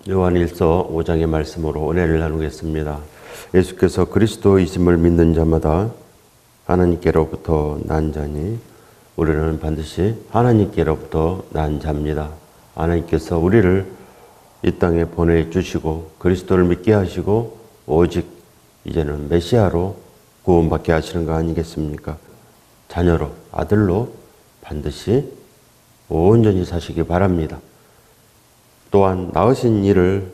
요한일서 5장의 말씀으로 은혜를 나누겠습니다. 예수께서 그리스도이심을 믿는 자마다 하나님께로부터 난 자니 우리는 반드시 하나님께로부터 난 자입니다. 하나님께서 우리를 이 땅에 보내주시고 그리스도를 믿게 하시고 오직 이제는 메시아로 구원받게 하시는 거 아니겠습니까? 자녀로, 아들로 반드시 온전히 사시기 바랍니다. 또한 낳으신 이를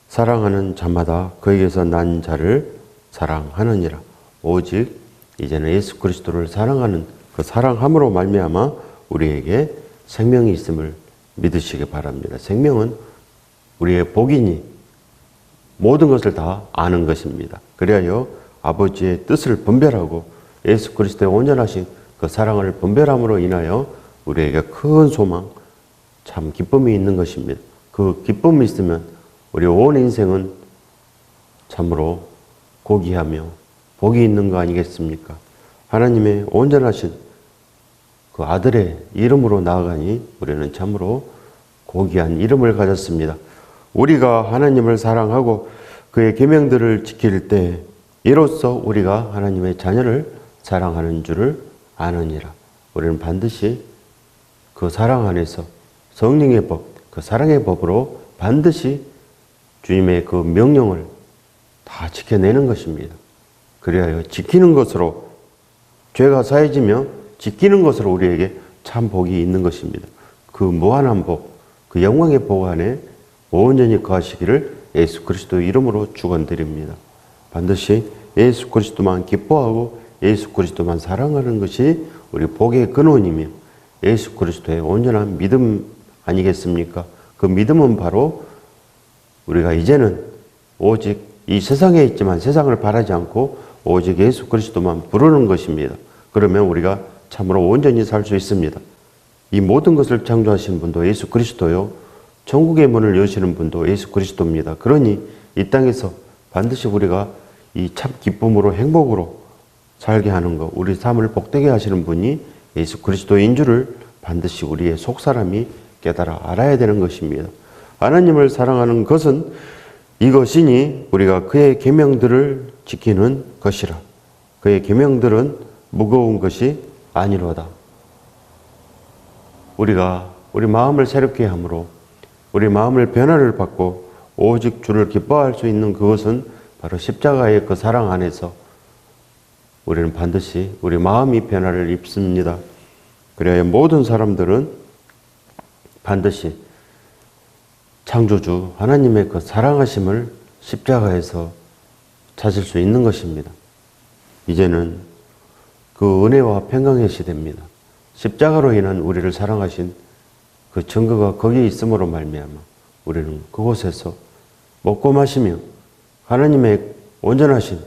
사랑하는 자마다 그에게서 난 자를 사랑하느니라. 오직 이제는 예수 그리스도를 사랑하는 그 사랑함으로 말미암아 우리에게 생명이 있음을 믿으시기 바랍니다. 생명은 우리의 복이니 모든 것을 다 아는 것입니다. 그리하여 아버지의 뜻을 분별하고 예수 그리스도의 온전하신 그 사랑을 분별함으로 인하여 우리에게 큰 소망, 참 기쁨이 있는 것입니다. 그 기쁨이 있으면 우리 온 인생은 참으로 고귀하며 복이 있는 거 아니겠습니까? 하나님의 온전하신 그 아들의 이름으로 나아가니 우리는 참으로 고귀한 이름을 가졌습니다. 우리가 하나님을 사랑하고 그의 계명들을 지킬 때 이로써 우리가 하나님의 자녀를 사랑하는 줄을 아느니라. 우리는 반드시 그 사랑 안에서 성령의 법, 그 사랑의 법으로 반드시 주님의 그 명령을 다 지켜내는 것입니다. 그리하여 지키는 것으로 죄가 사해지며 지키는 것으로 우리에게 참 복이 있는 것입니다. 그 무한한 복, 그 영광의 복 안에 온전히 거하시기를 예수 그리스도 이름으로 축원드립니다. 반드시 예수 그리스도만 기뻐하고 예수 그리스도만 사랑하는 것이 우리 복의 근원이며 예수 그리스도의 온전한 믿음 아니겠습니까? 그 믿음은 바로 우리가 이제는 오직 이 세상에 있지만 세상을 바라지 않고 오직 예수 그리스도만 부르는 것입니다. 그러면 우리가 참으로 온전히 살 수 있습니다. 이 모든 것을 창조하신 분도 예수 그리스도요. 천국의 문을 여시는 분도 예수 그리스도입니다. 그러니 이 땅에서 반드시 우리가 이 참 기쁨으로 행복으로 살게 하는 것, 우리 삶을 복되게 하시는 분이 예수 그리스도인 줄을 반드시 우리의 속사람이 깨달아 알아야 되는 것입니다. 하나님을 사랑하는 것은 이것이니 우리가 그의 계명들을 지키는 것이라. 그의 계명들은 무거운 것이 아니로다. 우리가 우리 마음을 새롭게 함으로 우리 마음을 변화를 받고 오직 주를 기뻐할 수 있는 그것은 바로 십자가의 그 사랑 안에서 우리는 반드시 우리 마음이 변화를 입습니다. 그래야 모든 사람들은 반드시 창조주 하나님의 그 사랑하심을 십자가에서 찾을 수 있는 것입니다. 이제는 그 은혜와 평강의 시대입니다. 십자가로 인한 우리를 사랑하신 그 증거가 거기에 있음으로 말미암아 우리는 그곳에서 먹고 마시며 하나님의 온전하신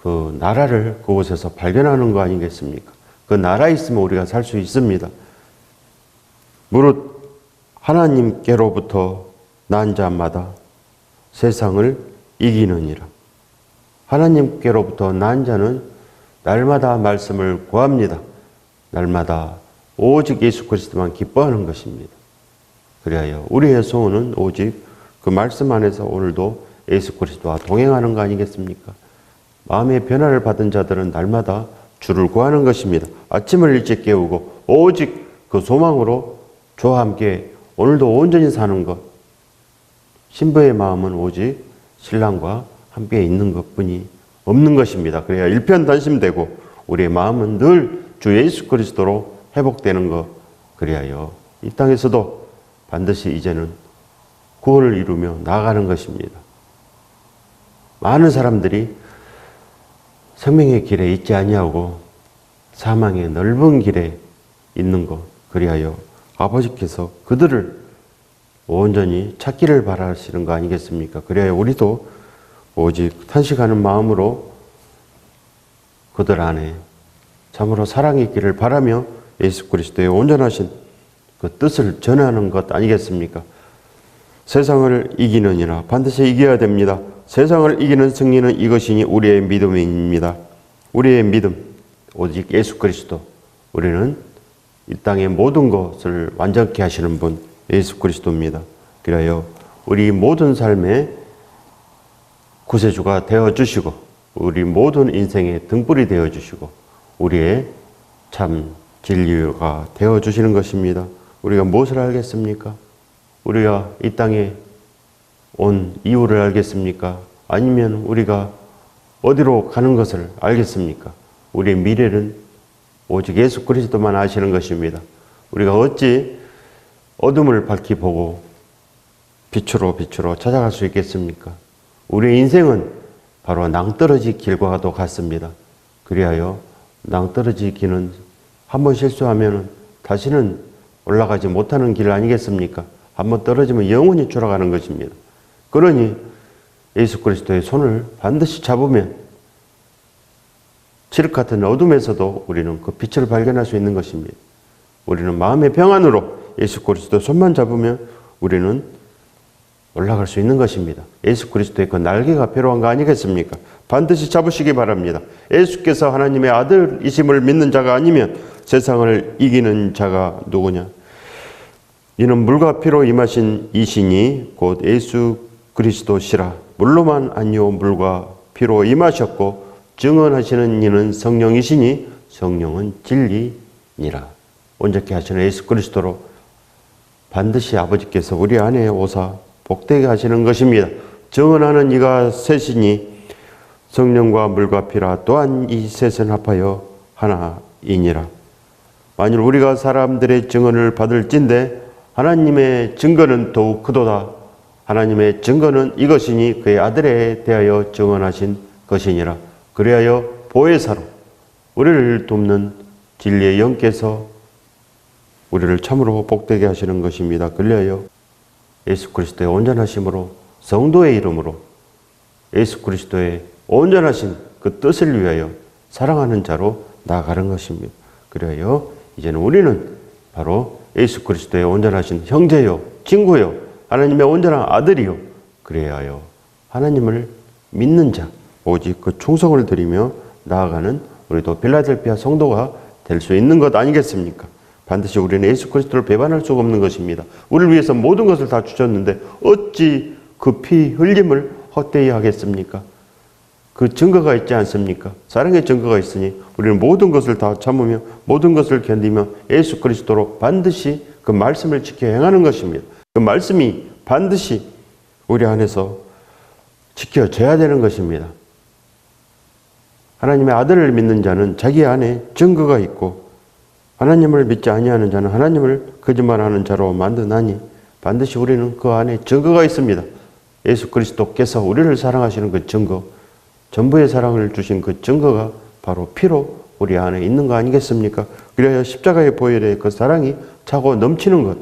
그 나라를 그곳에서 발견하는 거 아니겠습니까? 그 나라에 있으면 우리가 살 수 있습니다. 무릇 하나님께로부터 난 자마다 세상을 이기느니라. 하나님께로부터 난 자는 날마다 말씀을 구합니다. 날마다 오직 예수 그리스도만 기뻐하는 것입니다. 그리하여 우리의 소원은 오직 그 말씀 안에서 오늘도 예수 그리스도와 동행하는 거 아니겠습니까? 마음의 변화를 받은 자들은 날마다 주를 구하는 것입니다. 아침을 일찍 깨우고 오직 그 소망으로 주와 함께 오늘도 온전히 사는 것. 신부의 마음은 오직 신랑과 함께 있는 것뿐이 없는 것입니다. 그래야 일편단심되고 우리의 마음은 늘 주 예수 그리스도로 회복되는 것. 그리하여 이 땅에서도 반드시 이제는 구원을 이루며 나아가는 것입니다. 많은 사람들이 생명의 길에 있지 아니하고 사망의 넓은 길에 있는 것. 그리하여 아버지께서 그들을 온전히 찾기를 바라시는 거 아니겠습니까? 그래야 우리도 오직 탄식하는 마음으로 그들 안에 참으로 사랑이 있기를 바라며 예수 그리스도의 온전하신 그 뜻을 전하는 것 아니겠습니까? 세상을 이기느니라. 반드시 이겨야 됩니다. 세상을 이기는 승리는 이것이니 우리의 믿음입니다. 우리의 믿음, 오직 예수 그리스도. 우리는 이 땅의 모든 것을 완전케 하시는 분 예수 그리스도입니다. 그래요 우리 모든 삶의 구세주가 되어주시고 우리 모든 인생의 등불이 되어주시고 우리의 참 진리가 되어주시는 것입니다. 우리가 무엇을 알겠습니까? 우리가 이 땅에 온 이유를 알겠습니까? 아니면 우리가 어디로 가는 것을 알겠습니까? 우리의 미래는 오직 예수 그리스도만 아시는 것입니다. 우리가 어찌 어둠을 밝히 보고 빛으로 찾아갈 수 있겠습니까? 우리의 인생은 바로 낭떠러지 길과도 같습니다. 그리하여 낭떠러지 길은 한번 실수하면 다시는 올라가지 못하는 길 아니겠습니까? 한번 떨어지면 영원히 추락하는 것입니다. 그러니 예수 그리스도의 손을 반드시 잡으면 칠흑 같은 어둠에서도 우리는 그 빛을 발견할 수 있는 것입니다. 우리는 마음의 평안으로 예수 그리스도의 손만 잡으면 우리는 올라갈 수 있는 것입니다. 예수 그리스도의 그 날개가 필요한 거 아니겠습니까? 반드시 잡으시기 바랍니다. 예수께서 하나님의 아들이심을 믿는 자가 아니면 세상을 이기는 자가 누구냐? 이는 물과 피로 임하신 이신이 곧 예수 그리스도시라. 물로만 아니요 물과 피로 임하셨고 증언하시는 이는 성령이시니 성령은 진리니라. 온전케 하시는 예수 그리스도로 반드시 아버지께서 우리 안에 오사 복되게 하시는 것입니다. 증언하는 이가 셋이니 성령과 물과 피라. 또한 이 셋은 합하여 하나이니라. 만일 우리가 사람들의 증언을 받을진대 하나님의 증거는 더욱 크도다. 하나님의 증거는 이것이니 그의 아들에 대하여 증언하신 것이니라. 그리하여 보혜사로 우리를 돕는 진리의 영께서 우리를 참으로 복되게 하시는 것입니다. 그리하여 예수 그리스도의 온전하심으로 성도의 이름으로 예수 그리스도의 온전하신 그 뜻을 위하여 사랑하는 자로 나아가는 것입니다. 그리하여 이제는 우리는 바로 예수 그리스도의 온전하신 형제요, 친구요, 하나님의 온전한 아들이요, 그래야요 하나님을 믿는 자, 오직 그 충성을 드리며 나아가는 우리도 필라델피아 성도가 될 수 있는 것 아니겠습니까? 반드시 우리는 예수 그리스도를 배반할 수가 없는 것입니다. 우리를 위해서 모든 것을 다 주셨는데 어찌 그 피 흘림을 헛되이 하겠습니까? 그 증거가 있지 않습니까? 사랑의 증거가 있으니 우리는 모든 것을 다 참으며 모든 것을 견디며 예수 그리스도로 반드시 그 말씀을 지켜 행하는 것입니다. 그 말씀이 반드시 우리 안에서 지켜져야 되는 것입니다. 하나님의 아들을 믿는 자는 자기 안에 증거가 있고 하나님을 믿지 아니하는 자는 하나님을 거짓말하는 자로 만드나니 반드시 우리는 그 안에 증거가 있습니다. 예수 그리스도께서 우리를 사랑하시는 그 증거, 전부의 사랑을 주신 그 증거가 바로 피로 우리 안에 있는 거 아니겠습니까? 그래야 십자가의 보혈의 그 사랑이 차고 넘치는 것.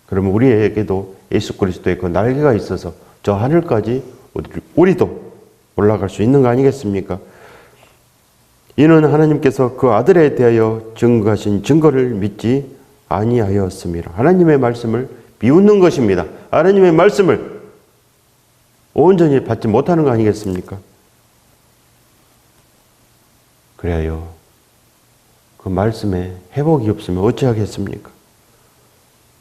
그러면 우리에게도 예수 그리스도의 그 날개가 있어서 저 하늘까지 우리도 올라갈 수 있는 거 아니겠습니까? 이는 하나님께서 그 아들에 대하여 증거하신 증거를 믿지 아니하였습니다. 하나님의 말씀을 비웃는 것입니다. 하나님의 말씀을 온전히 받지 못하는 거 아니겠습니까? 그래요. 그 말씀에 회복이 없으면 어찌하겠습니까?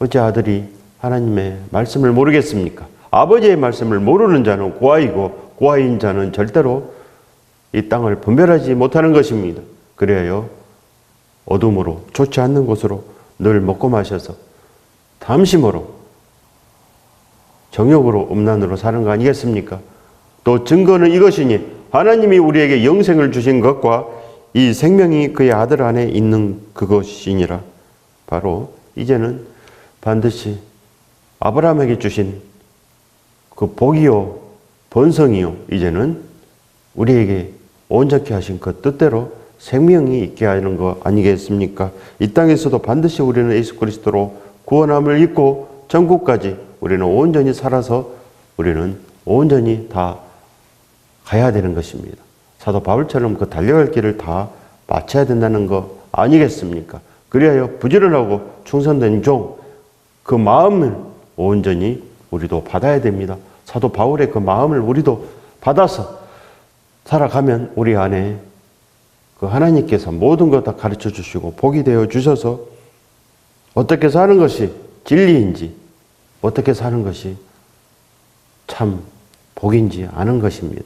어찌 아들이 하나님의 말씀을 모르겠습니까? 아버지의 말씀을 모르는 자는 고아이고 고아인 자는 절대로 이 땅을 분별하지 못하는 것입니다. 그래요. 어둠으로 좋지 않는 곳으로 늘 먹고 마셔서 탐심으로 정욕으로 음란으로 사는 거 아니겠습니까? 또 증거는 이것이니 하나님이 우리에게 영생을 주신 것과 이 생명이 그의 아들 안에 있는 그것이니라. 바로 이제는 반드시 아브라함에게 주신 그 복이요 번성이요 이제는 우리에게 온전케 하신 그 뜻대로 생명이 있게 하는 거 아니겠습니까? 이 땅에서도 반드시 우리는 예수 그리스도로 구원함을 입고 천국까지 우리는 온전히 살아서 우리는 온전히 다 가야 되는 것입니다. 사도 바울처럼 그 달려갈 길을 다 마쳐야 된다는 거 아니겠습니까? 그리하여 부지런하고 충성된 종, 그 마음을 온전히 우리도 받아야 됩니다. 사도 바울의 그 마음을 우리도 받아서 살아가면 우리 안에 그 하나님께서 모든 것 다 가르쳐 주시고 복이 되어 주셔서 어떻게 사는 것이 진리인지, 어떻게 사는 것이 참 복인지 아는 것입니다.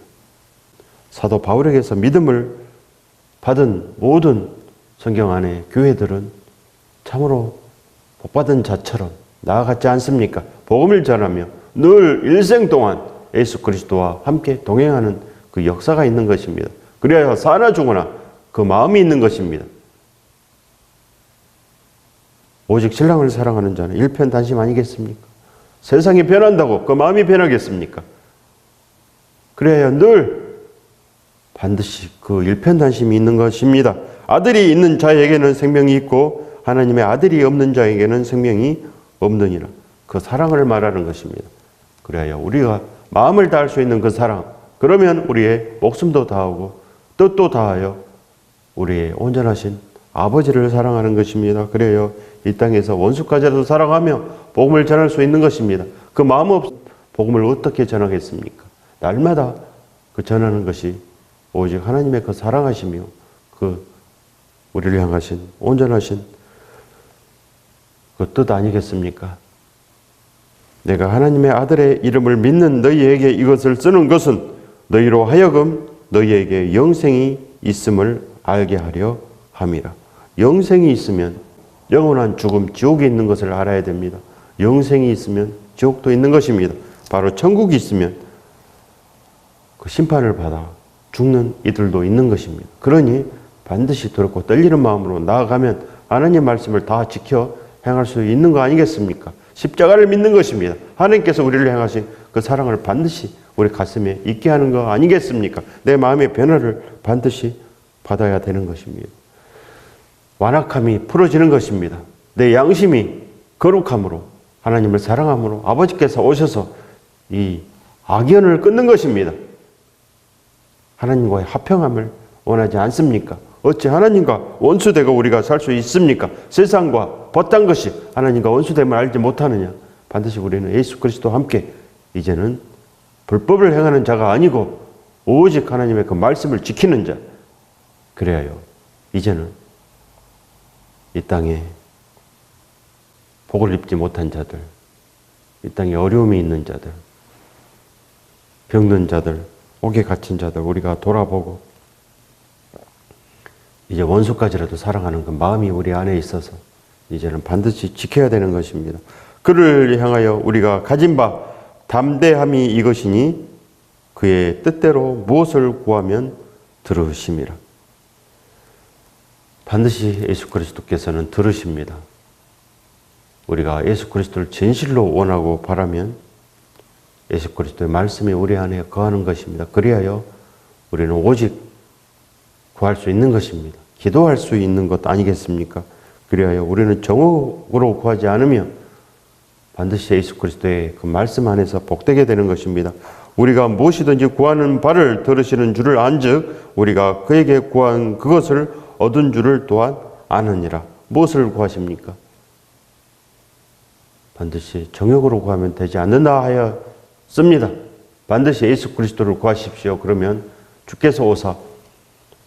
사도 바울에게서 믿음을 받은 모든 성경 안의 교회들은 참으로 복받은 자처럼 나아갔지 않습니까? 복음을 전하며 늘 일생 동안 예수 그리스도와 함께 동행하는 그 역사가 있는 것입니다. 그래야 사나 죽으나 그 마음이 있는 것입니다. 오직 신랑을 사랑하는 자는 일편단심 아니겠습니까? 세상이 변한다고 그 마음이 변하겠습니까? 그래야 늘 반드시 그 일편단심이 있는 것입니다. 아들이 있는 자에게는 생명이 있고 하나님의 아들이 없는 자에게는 생명이 없느니라. 그 사랑을 말하는 것입니다. 그래야 우리가 마음을 다할 수 있는 그 사랑, 그러면 우리의 목숨도 다하고 뜻도 다하여 우리의 온전하신 아버지를 사랑하는 것입니다. 그래요. 이 땅에서 원수까지라도 사랑하며 복음을 전할 수 있는 것입니다. 그 마음 없이 복음을 어떻게 전하겠습니까? 날마다 그 전하는 것이 오직 하나님의 그 사랑하시며 그 우리를 향하신 온전하신 그 뜻 아니겠습니까? 내가 하나님의 아들의 이름을 믿는 너희에게 이것을 쓰는 것은 너희로 하여금 너희에게 영생이 있음을 알게 하려 함이라. 영생이 있으면 영원한 죽음, 지옥에 있는 것을 알아야 됩니다. 영생이 있으면 지옥도 있는 것입니다. 바로 천국이 있으면 그 심판을 받아 죽는 이들도 있는 것입니다. 그러니 반드시 두렵고 떨리는 마음으로 나아가면 하나님 말씀을 다 지켜 행할 수 있는 거 아니겠습니까? 십자가를 믿는 것입니다. 하나님께서 우리를 향하신 그 사랑을 반드시 우리 가슴에 있게 하는 거 아니겠습니까? 내 마음의 변화를 반드시 받아야 되는 것입니다. 완악함이 풀어지는 것입니다. 내 양심이 거룩함으로 하나님을 사랑함으로 아버지께서 오셔서 이 악연을 끊는 것입니다. 하나님과의 화평함을 원하지 않습니까? 어찌 하나님과 원수되고 우리가 살 수 있습니까? 세상과 벗단 것이 하나님과 원수됨을 알지 못하느냐? 반드시 우리는 예수 그리스도와 함께 이제는 불법을 행하는 자가 아니고 오직 하나님의 그 말씀을 지키는 자. 그래야요. 이제는 이 땅에 복을 입지 못한 자들, 이 땅에 어려움이 있는 자들, 병든 자들, 옥에 갇힌 자들 우리가 돌아보고 이제 원수까지라도 사랑하는 그 마음이 우리 안에 있어서 이제는 반드시 지켜야 되는 것입니다. 그를 향하여 우리가 가진 바 담대함이 이것이니 그의 뜻대로 무엇을 구하면 들으심이라. 반드시 예수 그리스도께서는 들으십니다. 우리가 예수 그리스도를 진실로 원하고 바라면 예수 그리스도의 말씀이 우리 안에 거하는 것입니다. 그리하여 우리는 오직 구할 수 있는 것입니다. 기도할 수 있는 것 아니겠습니까? 그리하여 우리는 정욕으로 구하지 않으면 반드시 예수 그리스도의 그 말씀 안에서 복되게 되는 것입니다. 우리가 무엇이든지 구하는 바를 들으시는 줄을 안즉 우리가 그에게 구한 그것을 얻은 줄을 또한 아느니라. 무엇을 구하십니까? 반드시 정욕으로 구하면 되지 않는다 하였습니다. 반드시 예수 그리스도를 구하십시오. 그러면 주께서 오사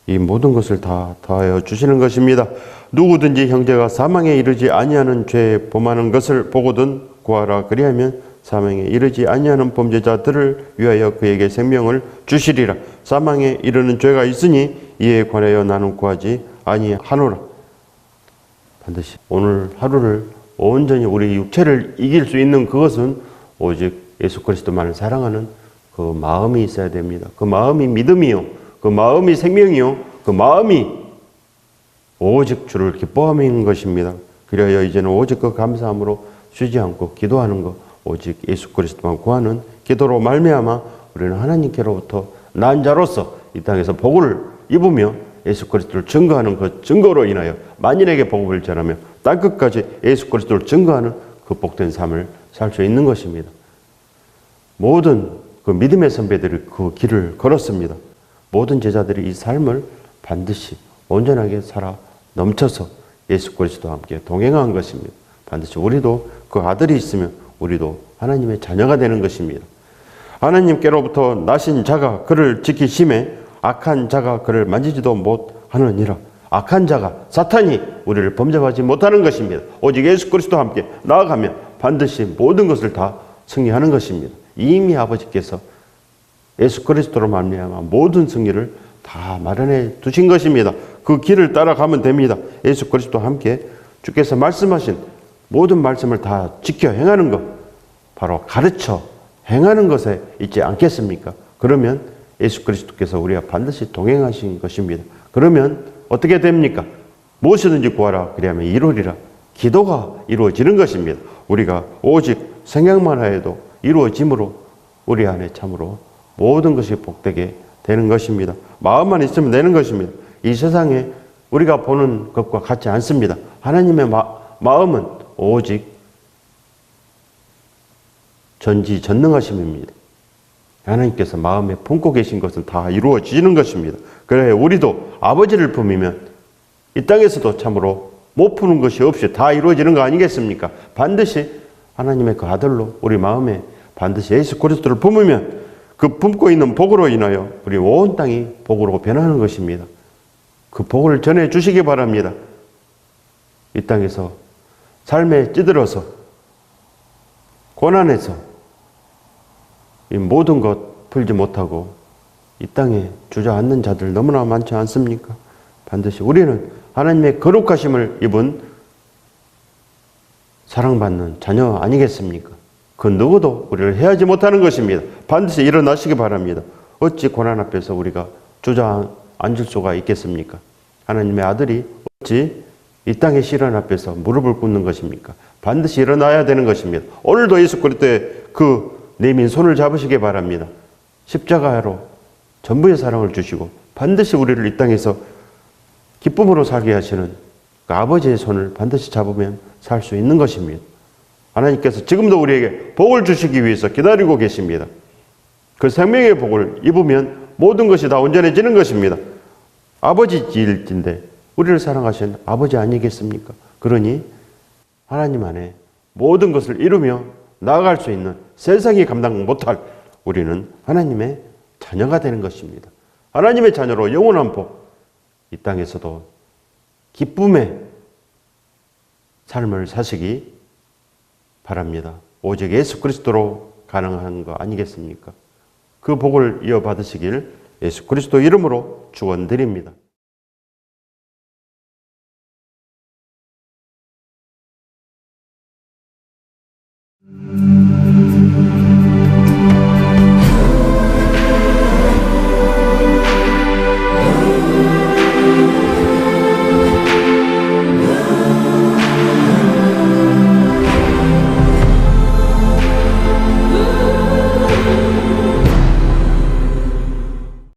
이 모든 것을 다 더하여 주시는 것입니다. 누구든지 형제가 사망에 이르지 아니하는 죄에 범하는 것을 보거든 구하라. 그리하면 사망에 이르지 아니하는 범죄자들을 위하여 그에게 생명을 주시리라. 사망에 이르는 죄가 있으니 이에 관하여 나는 구하지 아니하노라. 반드시 오늘 하루를 온전히 우리 육체를 이길 수 있는 그것은 오직 예수 그리스도만을 사랑하는 그 마음이 있어야 됩니다. 그 마음이 믿음이요, 그 마음이 생명이요, 그 마음이 오직 주를 기뻐하는 것입니다. 그래야 이제는 오직 그 감사함으로 쉬지 않고 기도하는 것, 오직 예수 그리스도만 구하는 기도로 말미암아 우리는 하나님께로부터 난 자로서 이 땅에서 복을 입으며 예수 그리스도를 증거하는 그 증거로 인하여 만인에게 복음을 전하며 땅끝까지 예수 그리스도를 증거하는 그 복된 삶을 살 수 있는 것입니다. 모든 그 믿음의 선배들이 그 길을 걸었습니다. 모든 제자들이 이 삶을 반드시 온전하게 살아 넘쳐서 예수 그리스도와 함께 동행한 것입니다. 반드시 우리도 그 아들이 있으면 우리도 하나님의 자녀가 되는 것입니다. 하나님께로부터 나신 자가 그를 지키심에 악한 자가 그를 만지지도 못하느니라. 악한 자가 사탄이 우리를 범접하지 못하는 것입니다. 오직 예수 그리스도와 함께 나아가면 반드시 모든 것을 다 승리하는 것입니다. 이미 아버지께서 예수 그리스도로 말미암아 모든 승리를 다 마련해 두신 것입니다. 그 길을 따라가면 됩니다. 예수 그리스도와 함께 주께서 말씀하신 모든 말씀을 다 지켜 행하는 것, 바로 가르쳐 행하는 것에 있지 않겠습니까? 그러면 예수 그리스도께서 우리와 반드시 동행하신 것입니다. 그러면 어떻게 됩니까? 무엇이든지 구하라 그리하면 이루리라. 기도가 이루어지는 것입니다. 우리가 오직 생각만 하여도 이루어짐으로 우리 안에 참으로 모든 것이 복되게 되는 것입니다. 마음만 있으면 되는 것입니다. 이 세상에 우리가 보는 것과 같지 않습니다. 하나님의 마음은 오직 전지전능하심입니다. 하나님께서 마음에 품고 계신 것은 다 이루어지는 것입니다. 그래 우리도 아버지를 품으면 이 땅에서도 참으로 못 푸는 것이 없이 다 이루어지는 거 아니겠습니까? 반드시 하나님의 그 아들로 우리 마음에 반드시 예수 그리스도를 품으면 그 품고 있는 복으로 인하여 우리 온 땅이 복으로 변하는 것입니다. 그 복을 전해 주시기 바랍니다. 이 땅에서 삶에 찌들어서 고난에서 이 모든 것 풀지 못하고 이 땅에 주저앉는 자들 너무나 많지 않습니까? 반드시 우리는 하나님의 거룩하심을 입은 사랑받는 자녀 아니겠습니까? 그 누구도 우리를 해하지 못하는 것입니다. 반드시 일어나시기 바랍니다. 어찌 고난 앞에서 우리가 주저앉을 수가 있겠습니까? 하나님의 아들이 어찌 이 땅의 시련 앞에서 무릎을 꿇는 것입니까? 반드시 일어나야 되는 것입니다. 오늘도 예수 그리스도의 그 내민 손을 잡으시기 바랍니다. 십자가로 전부의 사랑을 주시고 반드시 우리를 이 땅에서 기쁨으로 살게 하시는 그 아버지의 손을 반드시 잡으면 살 수 있는 것입니다. 하나님께서 지금도 우리에게 복을 주시기 위해서 기다리고 계십니다. 그 생명의 복을 입으면 모든 것이 다 온전해지는 것입니다. 아버지일진데 우리를 사랑하신 아버지 아니겠습니까? 그러니 하나님 안에 모든 것을 이루며 나아갈 수 있는 세상이 감당 못할 우리는 하나님의 자녀가 되는 것입니다. 하나님의 자녀로 영원한 복, 이 땅에서도 기쁨의 삶을 사시기 바랍니다. 오직 예수 그리스도로 가능한 거 아니겠습니까? 그 복을 이어받으시길 예수 그리스도 이름으로 축원드립니다.